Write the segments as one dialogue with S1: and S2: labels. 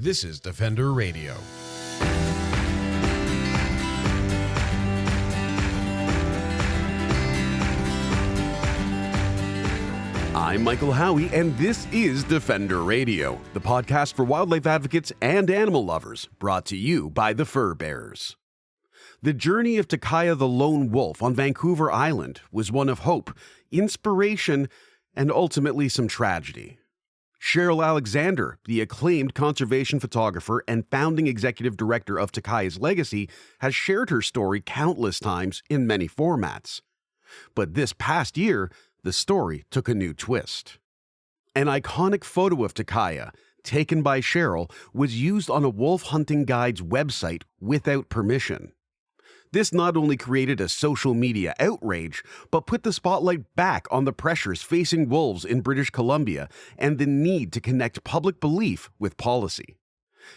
S1: This is Defender Radio. I'm Michael Howie, and this is Defender Radio, the podcast for wildlife advocates and animal lovers, brought to you by the Fur Bearers. The journey of Takaya the Lone Wolf on Vancouver Island was one of hope, inspiration, and ultimately some tragedy. Cheryl Alexander, the acclaimed conservation photographer and founding executive director of Takaya's legacy, has shared her story countless times in many formats. But this past year, the story took a new twist. An iconic photo of Takaya, taken by Cheryl, was used on a wolf hunting guide's website without permission. This not only created a social media outrage, but put the spotlight back on the pressures facing wolves in British Columbia and the need to connect public belief with policy.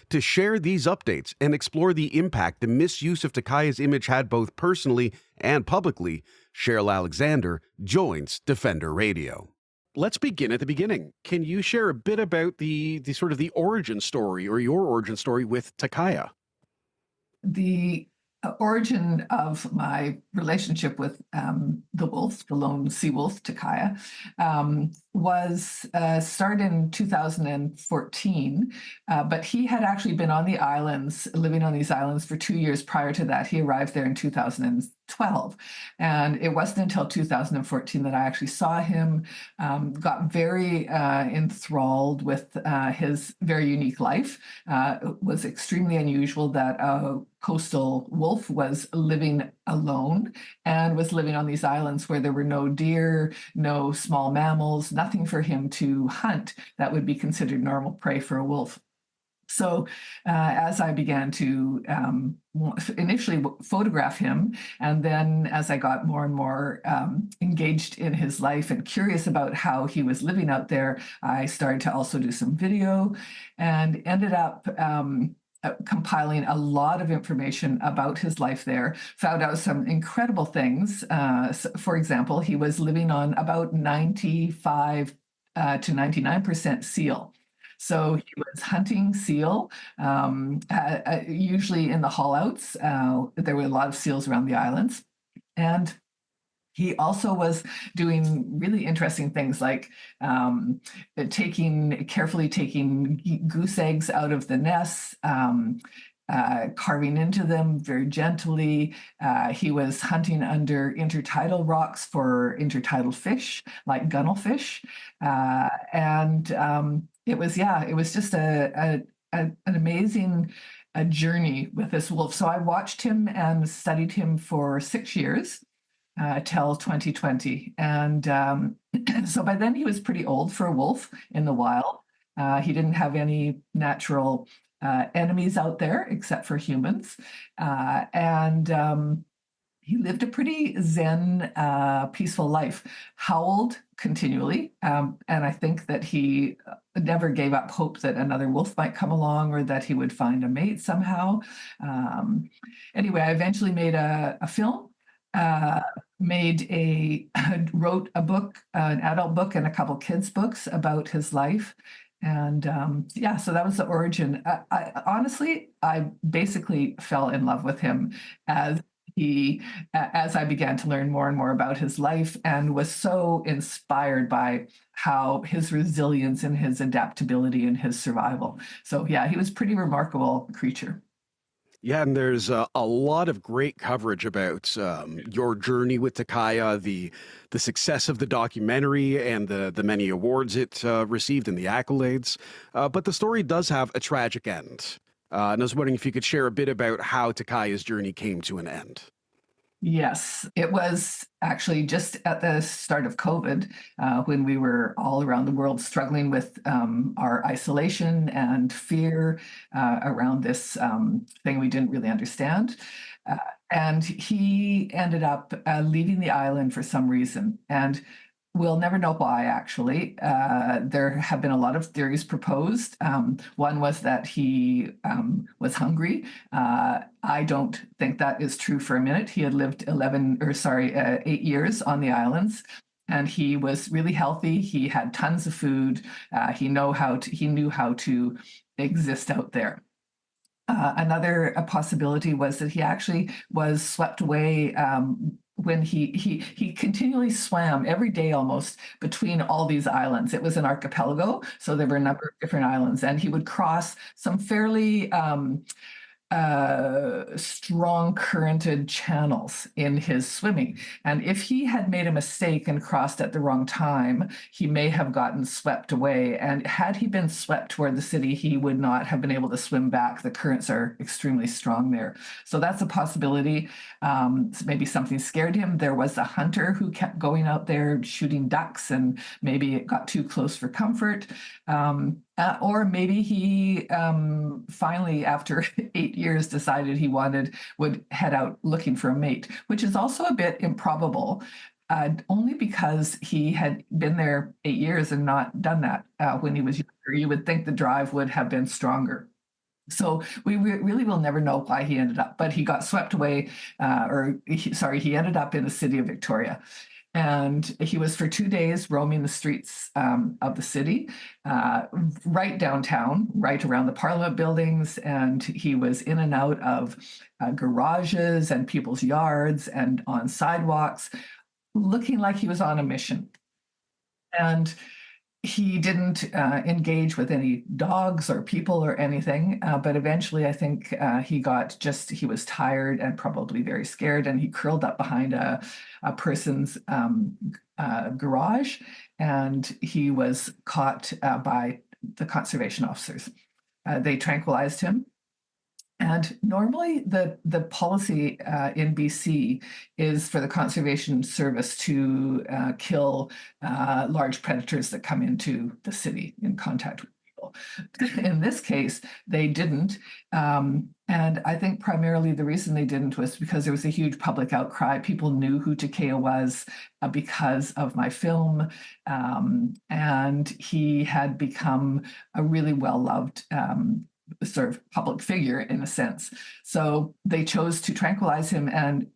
S1: To share these updates and explore the impact the misuse of Takaya's image had both personally and publicly, Cheryl Alexander joins Defender Radio. Let's begin at the beginning. Can you share a bit about the sort of the origin story or your origin story with Takaya?
S2: The origin of my relationship with the wolf, the lone sea wolf, Takaya, was started in 2014, but he had actually been on the islands, living on these islands for 2 years prior to that. He arrived there in 2012, and it wasn't until 2014 that I actually saw him, got very enthralled with his very unique life. It was extremely unusual that a coastal wolf was living alone and was living on these islands where there were no deer, no small mammals, nothing for him to hunt that would be considered normal prey for a wolf. So as I began to initially photograph him, and then as I got more and more engaged in his life and curious about how he was living out there, I started to also do some video and ended up compiling a lot of information about his life there, found out some incredible things. For example, he was living on about 95 to 99% seal. So he was hunting seal, usually in the haulouts. There were a lot of seals around the islands. And he also was doing really interesting things like carefully taking goose eggs out of the nests, carving into them very gently. He was hunting under intertidal rocks for intertidal fish, like gunnelfish. It was just an amazing journey with this wolf. So I watched him and studied him for 6 years. Till 2020. And so by then he was pretty old for a wolf in the wild. He didn't have any natural enemies out there except for humans. He lived a pretty zen, peaceful life, howled continually. And I think that he never gave up hope that another wolf might come along or that he would find a mate somehow. Anyway, I eventually made a film. Wrote a book, an adult book and a couple kids' books about his life. And so that was the origin. Honestly, I basically fell in love with him as I began to learn more and more about his life, and was so inspired by how his resilience and his adaptability and his survival. So yeah, he was a pretty remarkable creature.
S1: Yeah, and there's a lot of great coverage about your journey with Takaya, the success of the documentary, and the many awards it received and the accolades. But the story does have a tragic end. And I was wondering if you could share a bit about how Takaya's journey came to an end.
S2: Yes, it was actually just at the start of COVID, when we were all around the world struggling with our isolation and fear around this thing we didn't really understand. And he ended up leaving the island for some reason. And we'll never know why, actually. There have been a lot of theories proposed. One was that he was hungry. I don't think that is true for a minute. He had lived 8 years on the islands, and he was really healthy. He had tons of food. He knew how to exist out there. Another possibility was that he actually was swept away when he continually swam every day almost between all these islands. It was an archipelago, so there were a number of different islands, and he would cross some fairly strong currented channels in his swimming. And if he had made a mistake and crossed at the wrong time, he may have gotten swept away. And had he been swept toward the city, he would not have been able to swim back. The currents are extremely strong there. So that's a possibility. Maybe something scared him. There was a hunter who kept going out there shooting ducks, and maybe it got too close for comfort. Or maybe he finally, after 8 years, decided he would head out looking for a mate, which is also a bit improbable, only because he had been there 8 years and not done that when he was younger. You would think the drive would have been stronger. So we really will never know why he ended up, but he got swept away, he ended up in the city of Victoria. And he was for 2 days roaming the streets of the city, right downtown, right around the Parliament buildings. And he was in and out of garages and people's yards and on sidewalks, looking like he was on a mission. And he didn't engage with any dogs or people or anything, but eventually I think he was tired and probably very scared, and he curled up behind a person's garage, and he was caught by the conservation officers. They tranquilized him. And normally the policy in BC is for the Conservation Service to kill large predators that come into the city in contact with people. In this case, they didn't. And I think primarily the reason they didn't was because there was a huge public outcry. People knew who Takaya was because of my film. And he had become a really well-loved sort of public figure in a sense. So they chose to tranquilize him, and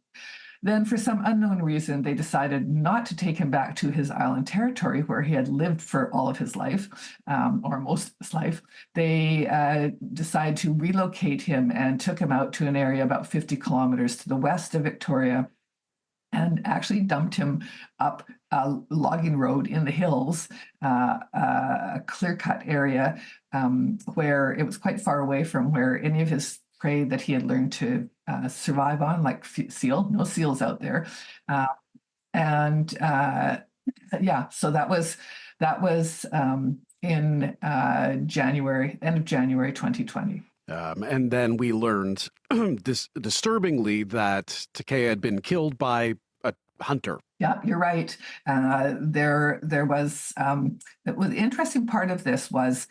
S2: then for some unknown reason, they decided not to take him back to his island territory where he had lived for all of his life, or most of his life. They decided to relocate him and took him out to an area about 50 kilometers to the west of Victoria, and actually dumped him up a logging road in the hills, a clear-cut area where it was quite far away from where any of his prey that he had learned to survive on, like no seals out there. So that was in January, end of January 2020.
S1: And then we learned disturbingly that Takaya had been killed by a hunter.
S2: Yeah, you're right. There was the interesting part of this was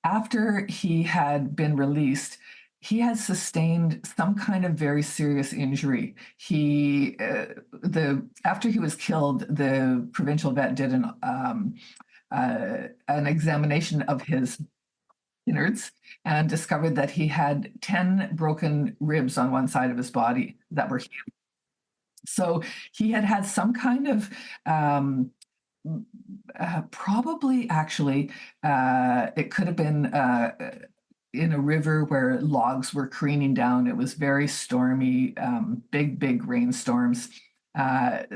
S2: after he had been released, he had sustained some kind of very serious injury. After he was killed, the provincial vet did an examination of his innards and discovered that he had 10 broken ribs on one side of his body that were healed. So he had some kind of probably actually it could have been in a river where logs were careening down. It was very stormy, big rainstorms.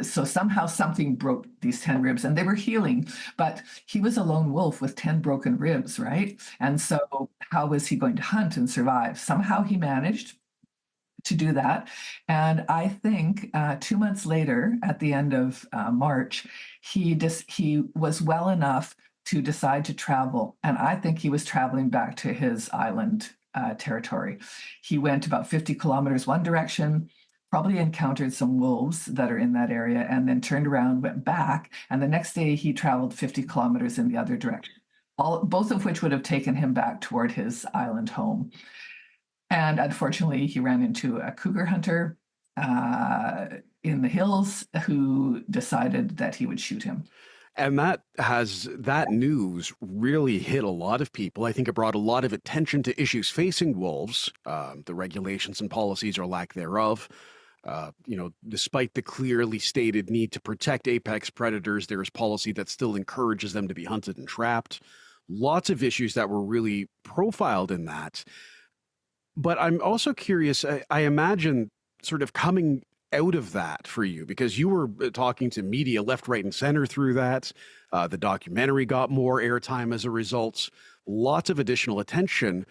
S2: So somehow something broke these 10 ribs, and they were healing, but he was a lone wolf with 10 broken ribs, right? And so how was he going to hunt and survive? Somehow he managed to do that. And I think 2 months later, at the end of March, he was well enough to decide to travel. And I think he was traveling back to his island territory. He went about 50 kilometers one direction, probably encountered some wolves that are in that area, and then turned around, went back. And the next day he traveled 50 kilometers in the other direction, both of which would have taken him back toward his island home. And unfortunately, he ran into a cougar hunter in the hills who decided that he would shoot him.
S1: And that news really hit a lot of people. I think it brought a lot of attention to issues facing wolves, the regulations and policies or lack thereof. Despite the clearly stated need to protect apex predators, there is policy that still encourages them to be hunted and trapped. lots of issues that were really profiled in that. But I'm also curious, I imagine sort of coming out of that for you, because you were talking to media left, right, and center through that. The documentary got more airtime as a result, lots of additional attention.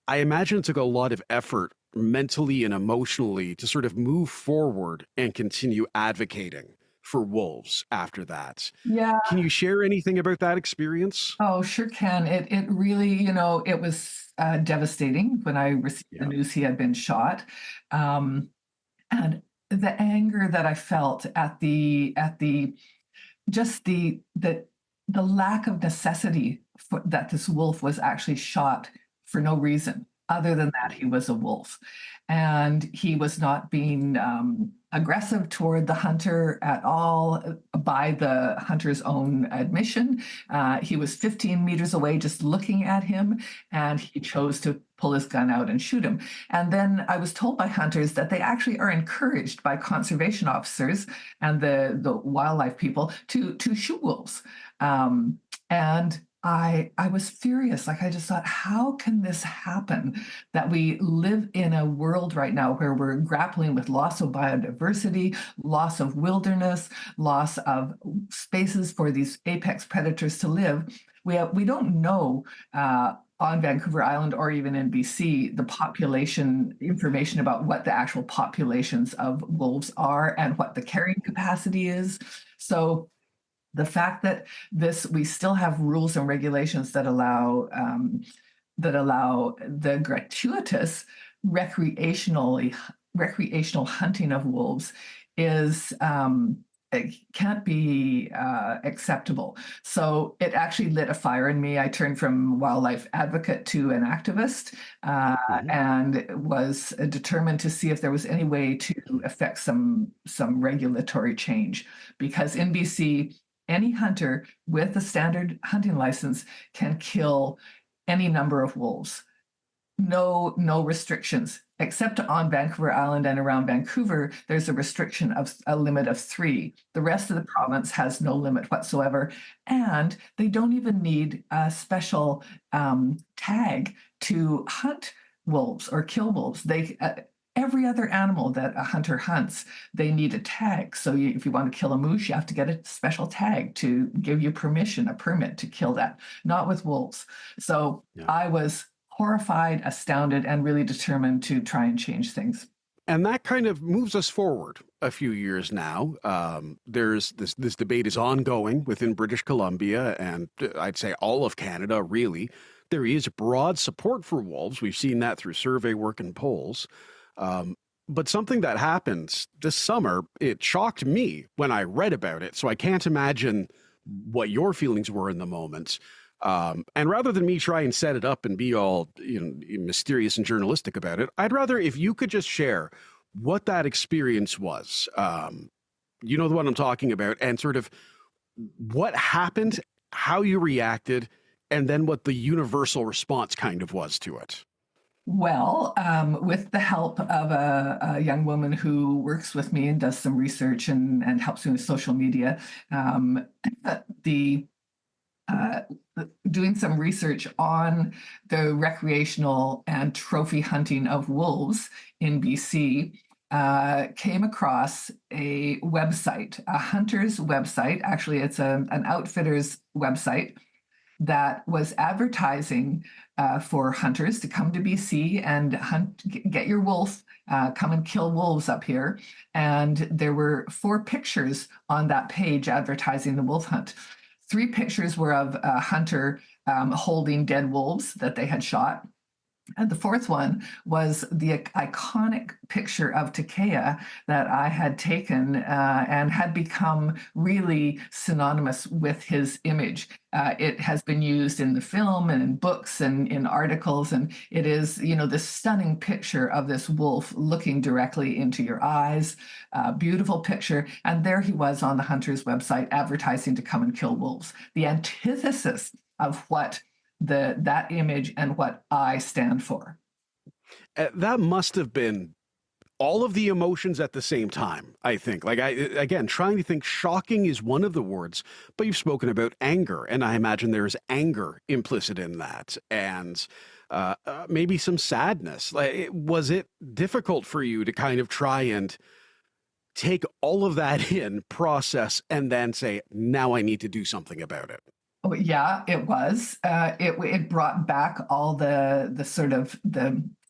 S1: I imagine it took a lot of effort mentally and emotionally to sort of move forward and continue advocating for wolves after that.
S2: Yeah.
S1: Can you share anything about that experience?
S2: Oh, sure can. It really, it was devastating when I received the
S1: Yeah.
S2: news he had been shot. Um, and the anger that I felt at the just the lack of necessity that this wolf was actually shot for no reason other than that he was a wolf, and he was not being aggressive toward the hunter at all by the hunter's own admission. He was 15 meters away just looking at him, and he chose to pull his gun out and shoot him. And then I was told by hunters that they actually are encouraged by conservation officers and the wildlife people to shoot wolves. And I was furious. Like, I just thought, how can this happen? That we live in a world right now where we're grappling with loss of biodiversity, loss of wilderness, loss of spaces for these apex predators to live. We don't know on Vancouver Island or even in BC the population information about what the actual populations of wolves are and what the carrying capacity is. So the fact that we still have rules and regulations that allow the gratuitous recreationally recreational hunting of wolves is it can't be acceptable. So it actually lit a fire in me. I turned from wildlife advocate to an activist,
S1: Mhm.
S2: and was determined to see if there was any way to affect some regulatory change. Because in BC, any hunter with a standard hunting license can kill any number of wolves. No restrictions, except on Vancouver Island and around Vancouver. There's a restriction of a limit of 3. The rest of the province has no limit whatsoever, and they don't even need a special tag to hunt wolves or kill wolves. Every other animal that a hunter hunts, they need a tag. So if you want to kill a moose, you have to get a special tag to give you permission, a permit to kill that. Not with wolves. So
S1: Yeah.
S2: I was horrified, astounded, and really determined to try and change things.
S1: And that kind of moves us forward a few years now. There's this debate is ongoing within British Columbia, and I'd say all of Canada, really. There is broad support for wolves. We've seen that through survey work and polls. Um, but something that happened this summer, it shocked me when I read about it. So I can't imagine what your feelings were in the moment. And rather than me try and set it up and be all mysterious and journalistic about it, I'd rather if you could just share what that experience was. You know the one I'm talking about, and sort of what happened, how you reacted, and then what the universal response kind of was to it.
S2: Well, with the help of a young woman who works with me and does some research and helps me with social media, the uh, doing some research on the recreational and trophy hunting of wolves in BC, came across a website, a hunter's website. Actually, it's an outfitter's website that was advertising for hunters to come to BC and hunt, get your wolf, come and kill wolves up here. And there were 4 pictures on that page advertising the wolf hunt. 3 pictures were of a hunter holding dead wolves that they had shot. And the 4th one was the iconic picture of Takaya that I had taken and had become really synonymous with his image. It has been used in the film and in books and in articles, and it is, this stunning picture of this wolf looking directly into your eyes. Beautiful picture. And there he was on the hunter's website advertising to come and kill wolves. The antithesis of what that image and what I stand for.
S1: That must have been all of the emotions at the same time, I think. Like, again, trying to think, shocking is one of the words, but you've spoken about anger, and I imagine there is anger implicit in that, and maybe some sadness. Like, was it difficult for you to kind of try and take all of that in, process, and then say, now I need to do something about it?
S2: Oh, yeah, it was. It brought back all the sort of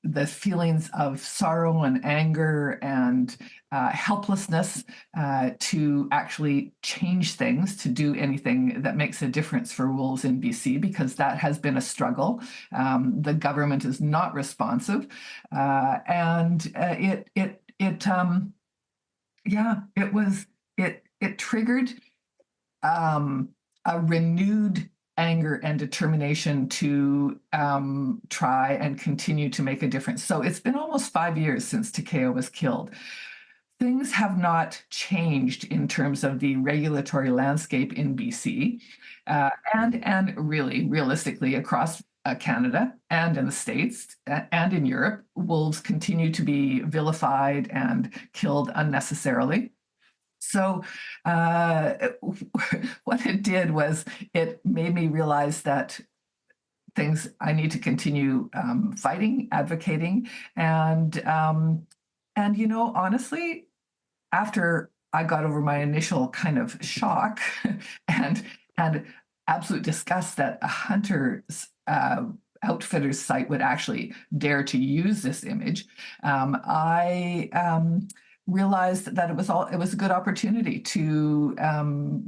S2: the feelings of sorrow and anger and helplessness to actually change things, to do anything that makes a difference for wolves in BC, because that has been a struggle. The government is not responsive, and yeah, it triggered a renewed anger and determination to try and continue to make a difference. So it's been almost 5 years since Takaya was killed. Things have not changed in terms of the regulatory landscape in BC, and really realistically across Canada and in the States and in Europe. Wolves continue to be vilified and killed unnecessarily. So what it did was it made me realize that I need to continue fighting, advocating, and honestly, after I got over my initial kind of shock and absolute disgust that a hunter's outfitter's site would actually dare to use this image, I realized that it was a good opportunity to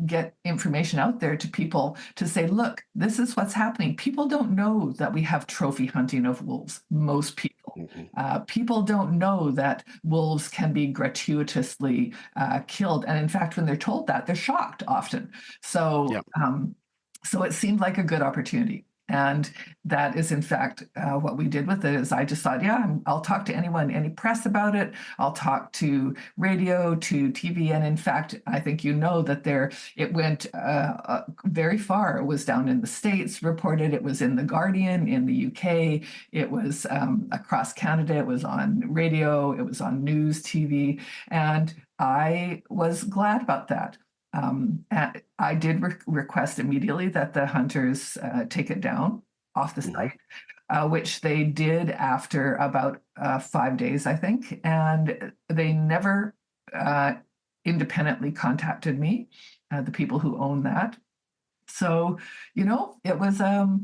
S2: get information out there to people to say, look, this is what's happening. People don't know that we have trophy hunting of wolves. Most people. People don't know that wolves can be gratuitously killed. And in fact, when they're told that, they're shocked often. So,
S1: Yep.
S2: so it seemed like a good opportunity. And that is, in fact, what we did with it. Is I just thought, yeah, I'll talk to anyone, any press about it. I'll talk to radio, to TV. And in fact, I think that it went very far. It was down in the States reported. It was in The Guardian in the UK. It was across Canada. It was on radio. It was on news, TV. And I was glad about that. I did request immediately that the hunters take it down off the site, which they did after about 5 days, I think, and they never independently contacted me, the people who own that. So, it was a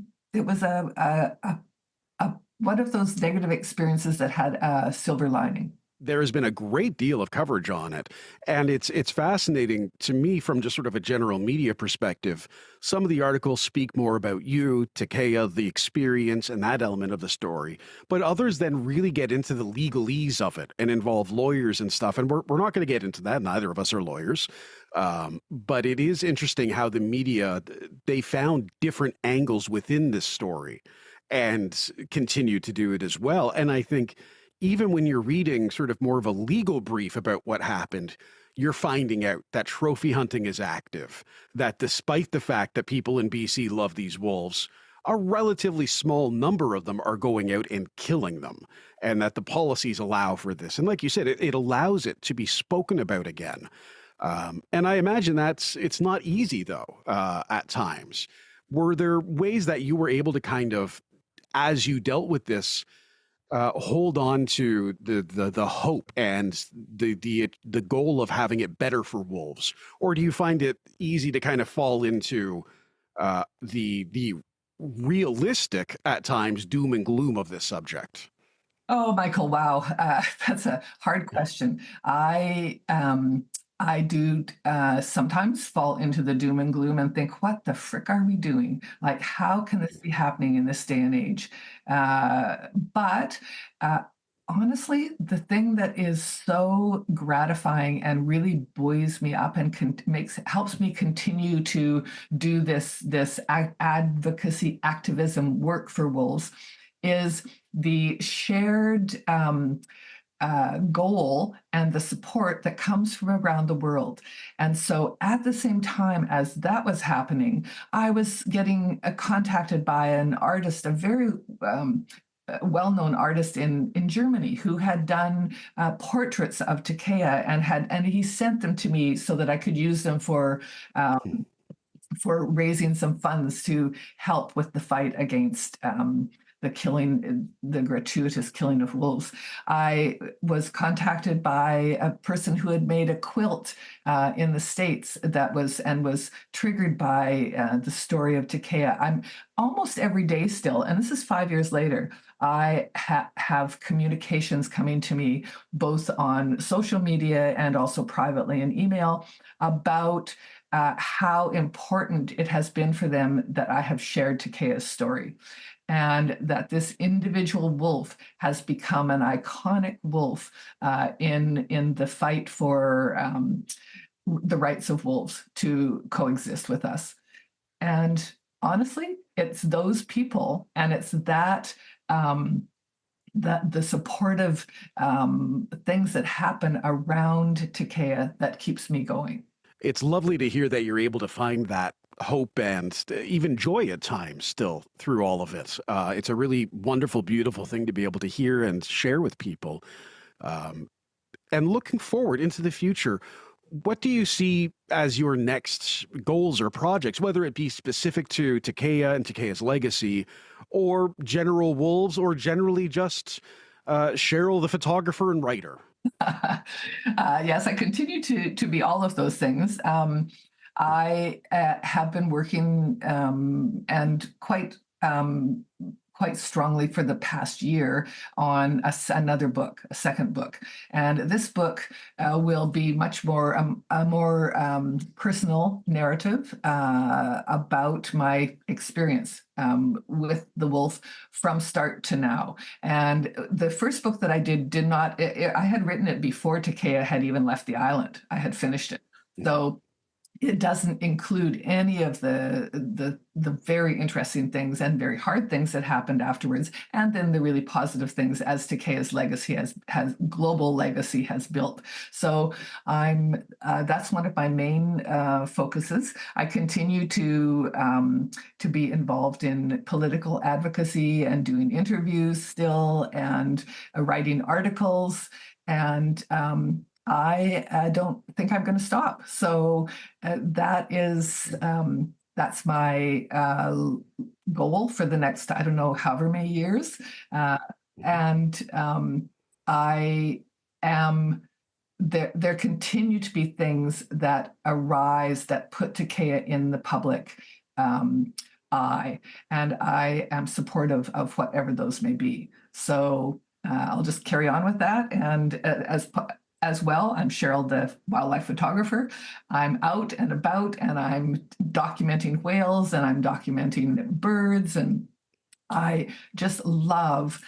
S2: one of those negative experiences that had a silver lining.
S1: There has been a great deal of coverage on it, and it's fascinating to me from just sort of a general media perspective. Some of the articles speak more about you, Takaya, the experience, and that element of the story, but others then really get into the legalese of it and involve lawyers and stuff. And we're not going to get into that. Neither of us are lawyers, but it is interesting how the media, they found different angles within this story and continue to do it as well. And I think even when you're reading sort of more of a legal brief about what happened, you're finding out that trophy hunting is active, that despite the fact that people in BC love these wolves, a relatively small number of them are going out and killing them, and that the policies allow for this. And like you said, it allows it to be spoken about again. And I imagine it's not easy, though, at times. Were there ways that you were able to kind of, as you dealt with this, hold on to the hope and the goal of having it better for wolves, or do you find it easy to kind of fall into the realistic at times doom and gloom of this subject?
S2: Oh, Michael, wow, that's a hard question. I do sometimes fall into the doom and gloom and think, what the frick are we doing? Like, how can this be happening in this day and age? But honestly, the thing that is so gratifying and really buoys me up and helps me continue to do this advocacy activism work for wolves is the shared goal and the support that comes from around the world. And so at the same time as that was happening, I was getting contacted by an artist, a very well-known artist in Germany who had done portraits of Takaya and he sent them to me so that I could use them for raising some funds to help with the fight against the gratuitous killing of wolves. I was contacted by a person who had made a quilt in the States that was triggered by the story of Takaya. I'm almost every day still, and this is 5 years later, I have communications coming to me both on social media and also privately in email about how important it has been for them that I have shared Takaya's story, and that this individual wolf has become an iconic wolf in the fight for the rights of wolves to coexist with us. And honestly, it's those people, and it's that the supportive things that happen around Takaya that keeps me going.
S1: It's lovely to hear that you're able to find that hope and even joy at times still through all of it. It's a really wonderful, beautiful thing to be able to hear and share with people. And looking forward into the future, what do you see as your next goals or projects, whether it be specific to Takaya and Takaya's legacy, or general wolves, or generally just Cheryl, the photographer and writer?
S2: Yes, I continue to be all of those things. I have been working and quite strongly for the past year on another book, a second book. And this book will be much more a more personal narrative about my experience with the wolf from start to now. And the first book that I did not, I had written it before Takaya had even left the island. I had finished it. So it doesn't include any of the very interesting things and very hard things that happened afterwards, and then the really positive things as Takaya's legacy has global legacy has built. So that's one of my main focuses. I continue to be involved in political advocacy and doing interviews still, and writing articles, and I don't think I'm going to stop. So that's my goal for the next, I don't know, however many years. And I am there continue to be things that arise that put Takaya in the public eye, and I am supportive of whatever those may be. So I'll just carry on with that, and as well, I'm Cheryl, the wildlife photographer. I'm out and about, and I'm documenting whales, and I'm documenting birds, and I just love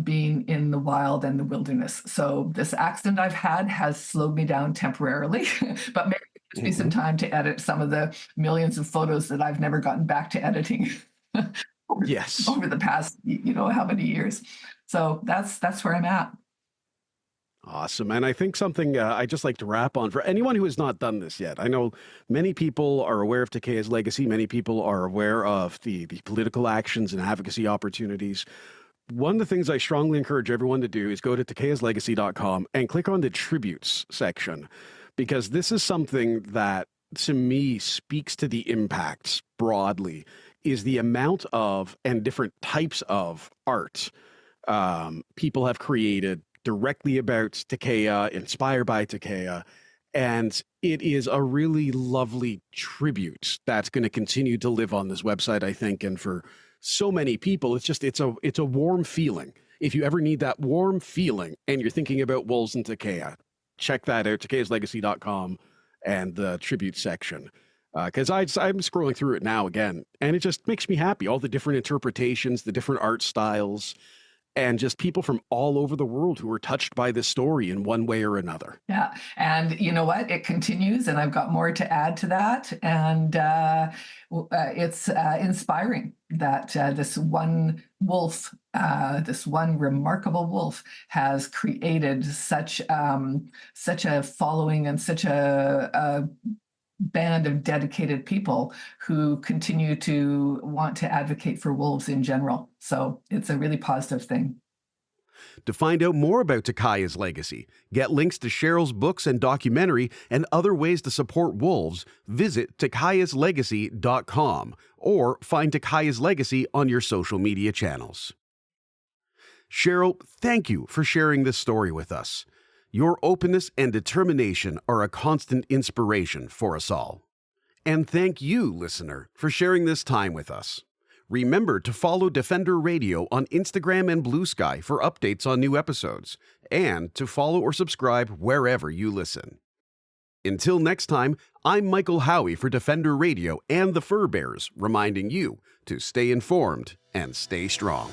S2: being in the wild and the wilderness. So this accident I've had has slowed me down temporarily, but maybe it gives me some time to edit some of the millions of photos that I've never gotten back to editing over the past, how many years. So that's where I'm at.
S1: Awesome. And I think something I just like to wrap on for anyone who has not done this yet. I know many people are aware of Takaya's legacy. Many people are aware of the political actions and advocacy opportunities. One of the things I strongly encourage everyone to do is go to takayaslegacy.com and click on the tributes section, because this is something that to me speaks to the impacts broadly, is the amount of and different types of art people have created directly about Takaya, inspired by Takaya. And it is a really lovely tribute that's going to continue to live on this website, I think. And for so many people, it's a warm feeling. If you ever need that warm feeling and you're thinking about wolves and Takaya, check that out, takayaslegacy.com and the tribute section. Because I'm scrolling through it now again, and it just makes me happy. All the different interpretations, the different art styles, and just people from all over the world who were touched by this story in one way or another.
S2: Yeah. And you know what? It continues, and I've got more to add to that. And it's inspiring that this one wolf, this one remarkable wolf, has created such a following and such a band of dedicated people who continue to want to advocate for wolves in general. So it's a really positive thing.
S1: To find out more about Takaya's legacy, get links to Cheryl's books and documentary, and other ways to support wolves, visit takayaslegacy.com or find Takaya's Legacy on your social media channels. Cheryl, thank you for sharing this story with us. Your openness and determination are a constant inspiration for us all. And thank you, listener, for sharing this time with us. Remember to follow Defender Radio on Instagram and Blue Sky for updates on new episodes, and to follow or subscribe wherever you listen. Until next time, I'm Michael Howie for Defender Radio and the Fur Bearers, reminding you to stay informed and stay strong.